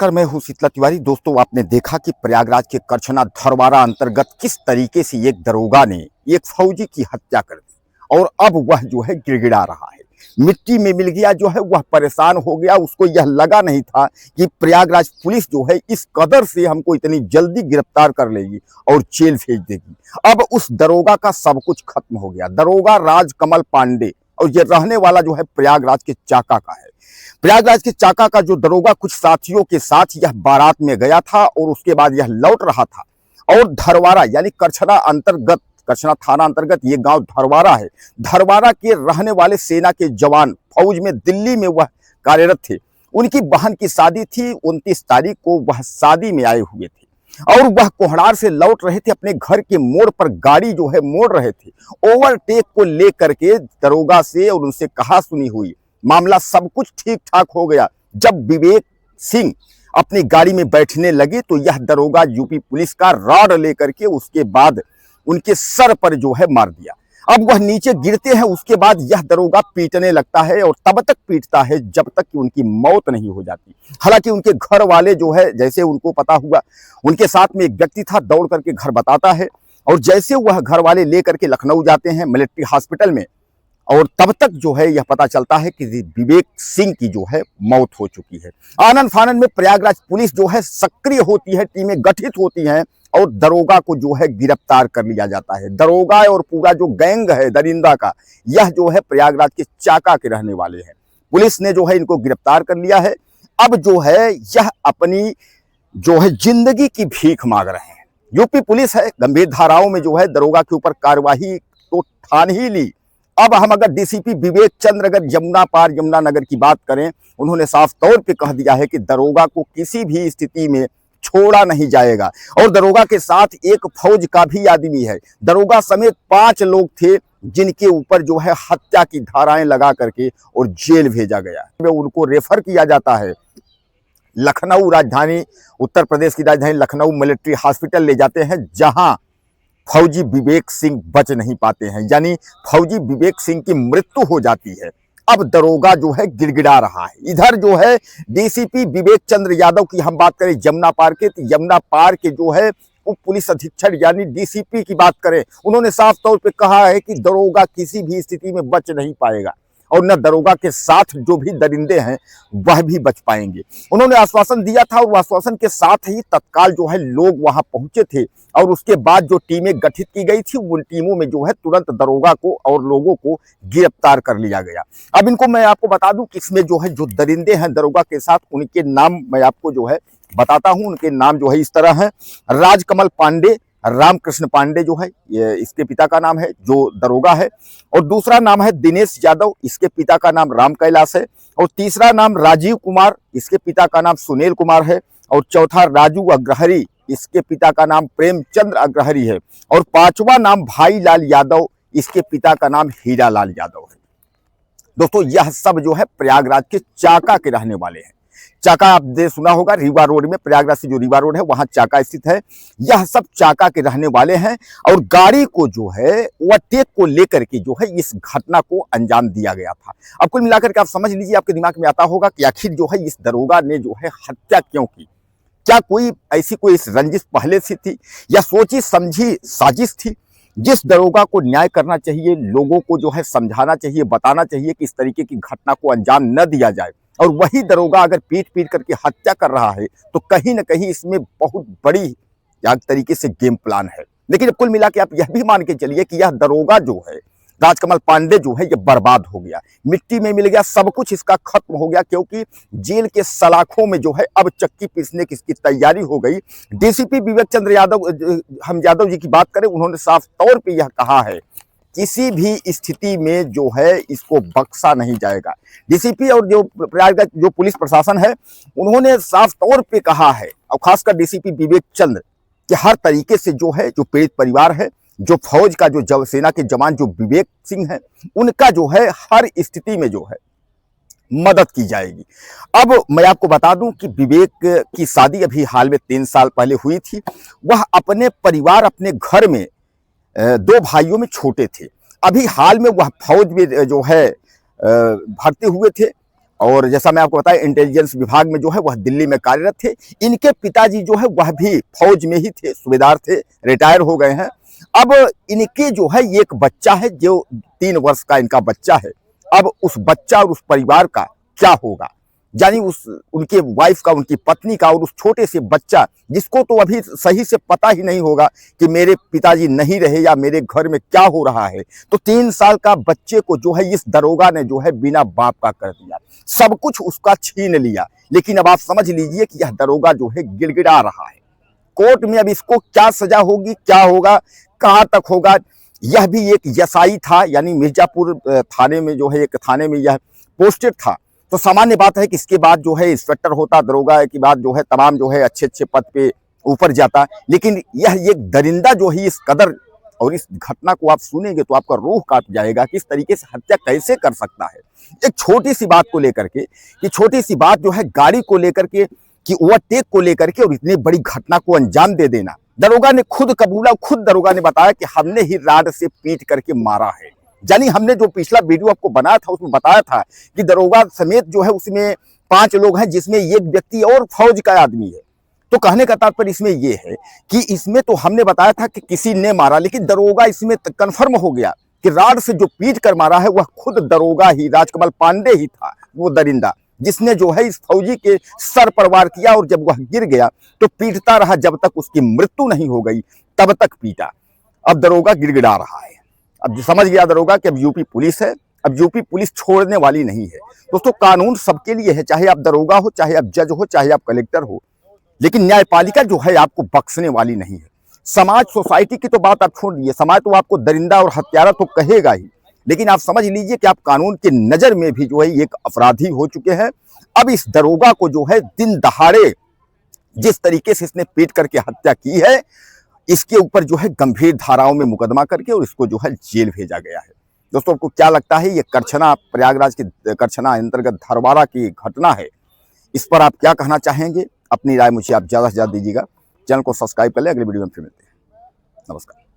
नमस्कार, मैं हूं शीतला तिवारी। दोस्तों, आपने देखा कि प्रयागराज के करछना धरवारा अंतर्गत किस तरीके से एक दरोगा ने एक फौजी की हत्या कर दी और अब वह जो है गिड़गिड़ा रहा है, मिट्टी में मिल गया, जो है वह परेशान हो गया। उसको यह लगा नहीं था कि प्रयागराज पुलिस जो है इस कदर से हमको इतनी जल्दी गिरफ्तार कर लेगी और जेल भेज देगी। अब उस दरोगा का सब कुछ खत्म हो गया। दरोगा राजकमल पांडे, और ये रहने वाला जो है प्रयागराज के चाका का है। प्रयागराज के चाका का जो दरोगा कुछ साथियों के साथ यह बारात में गया था और उसके बाद यह लौट रहा था और धरवारा यानी करछना थाना अंतर्गत ये गांव धरवारा है। धरवारा के रहने वाले सेना के जवान फौज में दिल्ली में वह कार्यरत थे। उनकी बहन की शादी थी, 29 तारीख को वह शादी में आए हुए थे और वह कोहड़ार से लौट रहे थे। अपने घर के मोड़ पर गाड़ी जो है मोड़ रहे थे। ओवरटेक को लेकर के दरोगा से और उनसे कहा सुनी हुई, मामला सब कुछ ठीक ठाक हो गया। जब विवेक सिंह अपनी गाड़ी में बैठने लगे तो यह दरोगा यूपी पुलिस का रॉड लेकर के उसके बाद उनके सर पर जो है मार दिया। अब वह नीचे गिरते हैं। उसके बाद यह दरोगा पीटने लगता है और तब तक पीटता है जब तक कि उनकी मौत नहीं हो जाती। हालांकि उनके घर वाले जो है, जैसे उनको पता हुआ, उनके साथ में एक व्यक्ति था, दौड़ करके घर बताता है और जैसे वह घर वाले लेकर के लखनऊ जाते हैं मिलिट्री हॉस्पिटल में, और तब तक जो है यह पता चलता है कि विवेक सिंह की जो है मौत हो चुकी है। आनन फानन में प्रयागराज पुलिस जो है सक्रिय होती है, टीमें गठित होती हैं और दरोगा को जो है गिरफ्तार कर लिया जाता है। दरोगा और पूरा जो गैंग है दरिंदा का, यह जो है प्रयागराज के चाका के रहने वाले हैं। पुलिस ने जो है इनको गिरफ्तार कर लिया है। अब जो है यह अपनी जो है जिंदगी की भीख मांग रहे हैं। यूपी पुलिस है, गंभीर धाराओं में जो है दरोगा के ऊपर कार्यवाही तो ठान ही ली। अब हम अगर डीसीपी विवेक चंद्र अगर यमुना नगर की बात करें, उन्होंने साफ तौर पे कह दिया है कि दरोगा को किसी भी स्थिति में छोड़ा नहीं जाएगा। और दरोगा के साथ एक फौज का भी आदमी है। दरोगा समेत 5 लोग थे जिनके ऊपर जो है हत्या की धाराएं लगा करके और जेल भेजा गया। उनको रेफर किया जाता है लखनऊ, राजधानी उत्तर प्रदेश की राजधानी लखनऊ मिलिट्री हॉस्पिटल ले जाते हैं, जहां फौजी विवेक सिंह बच नहीं पाते हैं, यानी फौजी विवेक सिंह की मृत्यु हो जाती है। अब दरोगा जो है गिड़गिड़ा रहा है। इधर जो है डीसीपी विवेक चंद्र यादव की हम बात करें यमुना पार के, तो यमुना पार के जो है उप पुलिस अधीक्षक यानी डीसीपी की बात करें, उन्होंने साफ तौर पे कहा है कि दरोगा किसी भी स्थिति में बच नहीं पाएगा और न दरोगा के साथ जो भी दरिंदे हैं वह भी बच पाएंगे। उन्होंने आश्वासन दिया था और आश्वासन के साथ ही तत्काल जो है लोग वहां पहुंचे थे और उसके बाद जो टीमें गठित की गई थी, उन टीमों में जो है तुरंत दरोगा को और लोगों को गिरफ्तार कर लिया गया। अब इनको मैं आपको बता दूं कि इसमें जो है जो दरिंदे हैं दरोगा के साथ, उनके नाम मैं आपको जो है बताता हूं। उनके नाम जो है इस तरह हैं: राजकमल पांडे, रामकृष्ण पांडे जो है ये इसके पिता का नाम है जो दरोगा है, और दूसरा नाम है दिनेश यादव, इसके पिता का नाम राम कैलाश है, और तीसरा नाम राजीव कुमार, इसके पिता का नाम सुनील कुमार है, और चौथा राजू अग्रहरी, इसके पिता का नाम प्रेमचंद्र अग्रहरी है, और पांचवा नाम भाई लाल यादव, इसके पिता का नाम हीरा लाल यादव है। दोस्तों, यह सब जो है प्रयागराज के चाका के रहने वाले हैं। चाका आपने सुना होगा, रीवा रोड में, प्रयागराज से जो रीवा रोड है वहां चाका स्थित है। यह सब चाका के रहने वाले हैं और गाड़ी को जो है ओवरटेक को लेकर के जो है इस घटना को अंजाम दिया गया था। अब कुल मिलाकर के आप समझ लीजिए, आपके दिमाग में आता होगा कि आखिर जो है इस दरोगा ने जो है हत्या क्यों की। क्या कोई ऐसी कोई रंजिश पहले से थी या सोची समझी साजिश थी? जिस दरोगा को न्याय करना चाहिए, लोगों को जो है समझाना चाहिए, बताना चाहिए कि इस तरीके की घटना को अंजाम न दिया जाए, और वही दरोगा अगर पीट करके हत्या कर रहा है, तो कहीं ना कहीं इसमें बहुत बड़ी तरीके से गेम प्लान है। लेकिन कुल मिला के आप यह भी मान के चलिए कि यह दरोगा जो है राजकमल पांडे जो है ये बर्बाद हो गया, मिट्टी में मिल गया, सब कुछ इसका खत्म हो गया, क्योंकि जेल के सलाखों में जो है अब चक्की पीसने की इसकी तैयारी हो गई। डीसीपी विवेक चंद्र यादव, हम यादव जी की बात करें, उन्होंने साफ तौर पे यह कहा है किसी भी स्थिति में जो है इसको बख्शा नहीं जाएगा। डीसीपी और जो प्रयागराज जो पुलिस प्रशासन है, उन्होंने साफ तौर पे कहा है, और खासकर डीसीपी विवेक चंद्र, कि हर तरीके से जो है जो पीड़ित परिवार है, जो फौज का जो सेना के जवान जो विवेक सिंह है, उनका जो है हर स्थिति में जो है मदद की जाएगी। अब मैं आपको बता दूं कि विवेक की शादी अभी हाल में 3 साल पहले हुई थी। वह अपने परिवार, अपने घर में 2 भाइयों में छोटे थे। अभी हाल में वह फौज में जो है भर्ती हुए थे और जैसा मैं आपको बताया इंटेलिजेंस विभाग में जो है वह दिल्ली में कार्यरत थे। इनके पिताजी जो है वह भी फौज में ही थे, सूबेदार थे, रिटायर हो गए हैं। अब इनके जो है एक बच्चा है जो 3 वर्ष का इनका बच्चा है। अब उस बच्चा और उस परिवार का क्या होगा, यानी उस उनके वाइफ का, उनकी पत्नी का और उस छोटे से बच्चा जिसको तो अभी सही से पता ही नहीं होगा कि मेरे पिताजी नहीं रहे या मेरे घर में क्या हो रहा है। तो 3 साल का बच्चे को जो है इस दरोगा ने जो है बिना बाप का कर दिया, सब कुछ उसका छीन लिया। लेकिन अब आप समझ लीजिए कि यह दरोगा जो है गिड़गिड़ा रहा है। कोर्ट में अब इसको क्या सजा होगी, क्या होगा, कहां तक होगा। यह भी एक एसआई था, यानी मिर्जापुर थाने में जो है एक थाने में यह पोस्टेड था। तो सामान्य बात है कि इसके बाद जो है इंस्पेक्टर होता, दरोगा के बाद जो है तमाम जो है अच्छे अच्छे पद पे ऊपर जाता। लेकिन यह एक दरिंदा जो है इस कदर, और इस घटना को आप सुनेंगे तो आपका रूह कांप जाएगा कि इस तरीके से हत्या कैसे कर सकता है। एक छोटी सी बात को लेकर के, कि छोटी सी बात जो है गाड़ी को लेकर के, कि ओवरटेक को लेकर के, और इतनी बड़ी घटना को अंजाम दे देना। दरोगा ने खुद कबूला, खुद दरोगा ने बताया कि हमने ही राड से पीट करके मारा है। यानी हमने जो पिछला वीडियो आपको बनाया था उसमें बताया था कि दरोगा समेत जो है उसमें 5 लोग हैं, जिसमें एक व्यक्ति और फौज का आदमी है। तो कहने का तात्पर्य इसमें यह है कि इसमें तो हमने बताया था कि किसी ने मारा, लेकिन दरोगा इसमें कंफर्म हो गया कि राड से जो पीट कर मारा है वह खुद दरोगा ही, राजकमल पांडे ही था, वो दरिंदा जिसने जो है इस फौजी के सर पर वार किया। और जब वह गिर गया तो पीटता रहा जब तक उसकी मृत्यु नहीं हो गई, तब तक पीटा। अब दरोगा गिड़गिड़ा रहा है। अब समझ गया दरोगा कि अब यूपी पुलिस है, अब यूपी पुलिस छोड़ने वाली नहीं है। दोस्तों, कानून सबके लिए है, चाहे आप दरोगा हो, चाहे आप जज हो, चाहे आप कलेक्टर हो, लेकिन न्यायपालिका जो है आपको बख्शने वाली नहीं है। समाज, सोसाइटी की तो बात आप छोड़ दीजिए, समाज तो आपको दरिंदा और हत्यारा तो कहेगा ही, लेकिन आप समझ लीजिए कि आप कानून की नजर में भी जो है एक अपराधी हो चुके हैं। अब इस दरोगा को जो है दिन दहाड़े जिस तरीके से इसने पीट करके हत्या की है, इसके ऊपर जो है गंभीर धाराओं में मुकदमा करके और इसको जो है जेल भेजा गया है। दोस्तों, आपको क्या लगता है, ये करछना, प्रयागराज के करछना अंतर्गत धरवाड़ा की घटना है, इस पर आप क्या कहना चाहेंगे? अपनी राय मुझे आप ज़्यादा से ज़्यादा दीजिएगा। चैनल को सब्सक्राइब कर लें। अगली वीडियो में फिर मिलते हैं। नमस्कार।